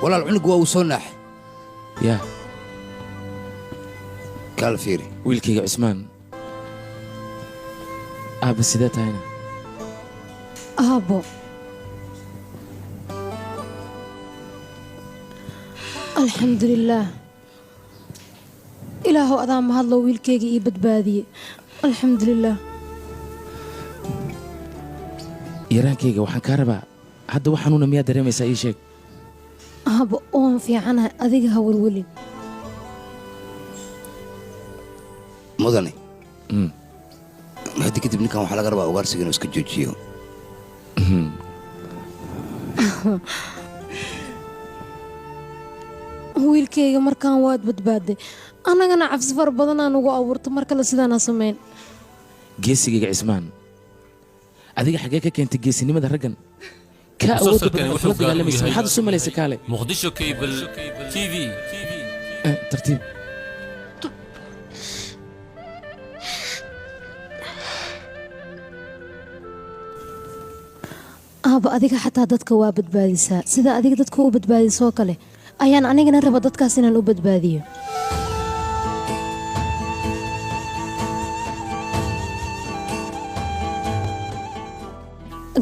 ولا العنق وصنح يا كالفيري ويلكي عثمان بس سيدات هنا أبو الحمد لله إلهو أذان مهضلو ويلكيغي بدبادي الحمد لله يرانكيغا waxaan ka rabaa hadda waxaanuna miyaa dareemaysaa ii sheeg أبو أون في عنها أذيقها والولي مدني هدي كتب نكام وحلقة ربع وغارسي كانوا اسكجوجيو wiilkayga markaan waad badbaaday annagana cabsi far badan aan ugu abuurto mar kale sidaana samayn geesigayga cismaan adiga xagee ka keentay geesinimada raggan ka awoodda badan oo la dagaalamaysa maxaad isu malaysa kaale muqdisho cable tv tartiib aaba adiga xataa dadka waa badbaadisaa sida adiga dadka u badbaadisoo kale ayaan anigana raba dadkaas inaan u badbaadiyo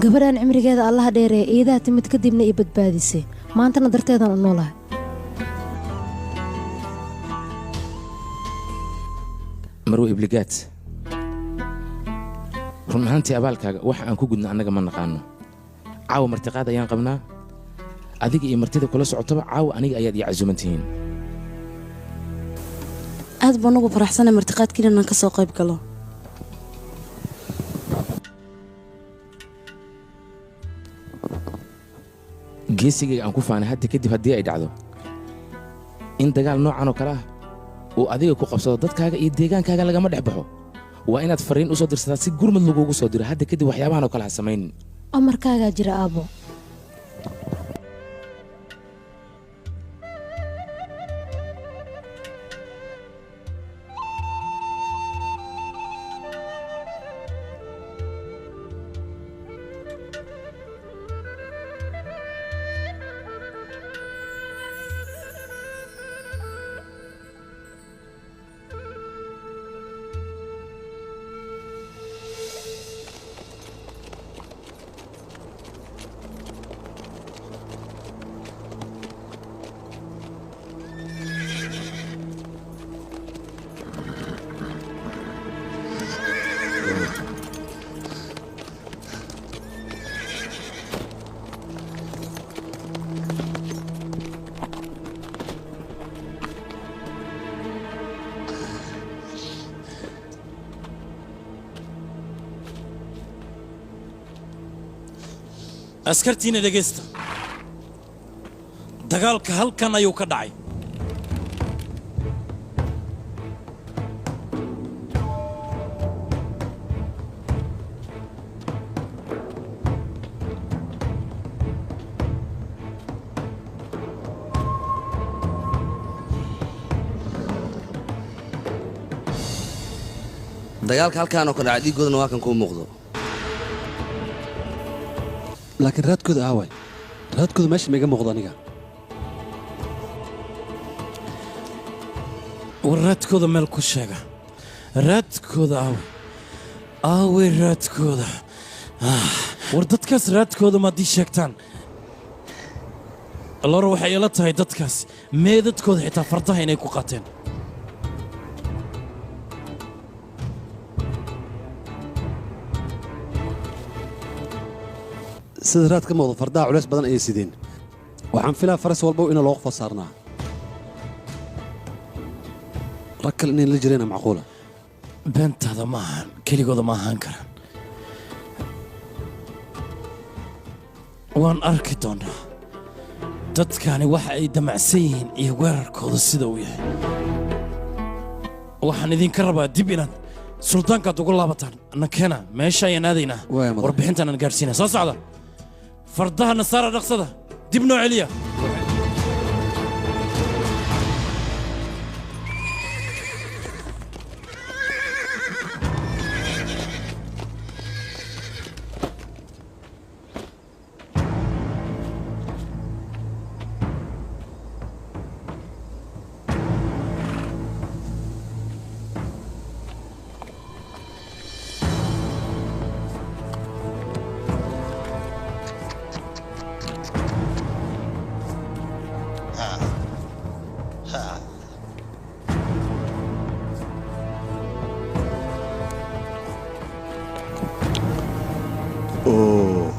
gabadhaan cimrigeeda allaha dheeree iidaha timid kadibna i badbaadisay maantana darteedaan u noolahay marwe ibligaad run ahaantii abaalkaaga waxa aan ku gudna annaga ma naqaano caawa martiqaad ayaan qabnaa adiga iyo martida kula socotaba caawa aniga ayaad ii casuuman tihiin aad baan ugu faraxsanay martiqaadkiina inaan ka soo qayb galo geesigayga aan ku faanay hadda kadib haddii ay dhacdo in dagaal noocan oo kale ah uu adiga ku qabsado dadkaaga iyo deegaankaaga lagama dhex baxo waa inaad fariin u soo dirsataa si gurmad laguugu soo diro hadda kadib waxyaabahan oo kale ha samaynin amarkaagaa jira aabo askartiina dhegeysta dagaalka halkan ayuu ka dhacay dagaalka halkaan oo ka dhacay dhiigoodana waa kan kuu muuqdo laakiin raadkooda aaway raadkooda meesha maiga muuqdo aniga war raadkooda meel ku sheega raadkooda aaway raadkooda war dadkaas raadkooda ma haddii sheegtaan allora waxay ila tahay dadkaas meedadkooda xitaa fardaha inay ku qaateen sida raad ka muuqdo fardaha culays badan ayay sideen waxaan filaa faras walbow ina loogu fasaarnaa rag kale inayn la jirayna macquula beentaada ma ahan keligooda ma ahaan karaan waan arki doonnaa dadkani waxa ay damacsan yihiin iyo weerarkooda sida uu yahay waxaan idinka rabaa dib inaad suldaankaad ugu laabataan annakeena meesha ayaan aadaynaa warbixintaan aan gaadhsiinaa soo socda fardaha nasaara dhaqsada dib noo celiya oo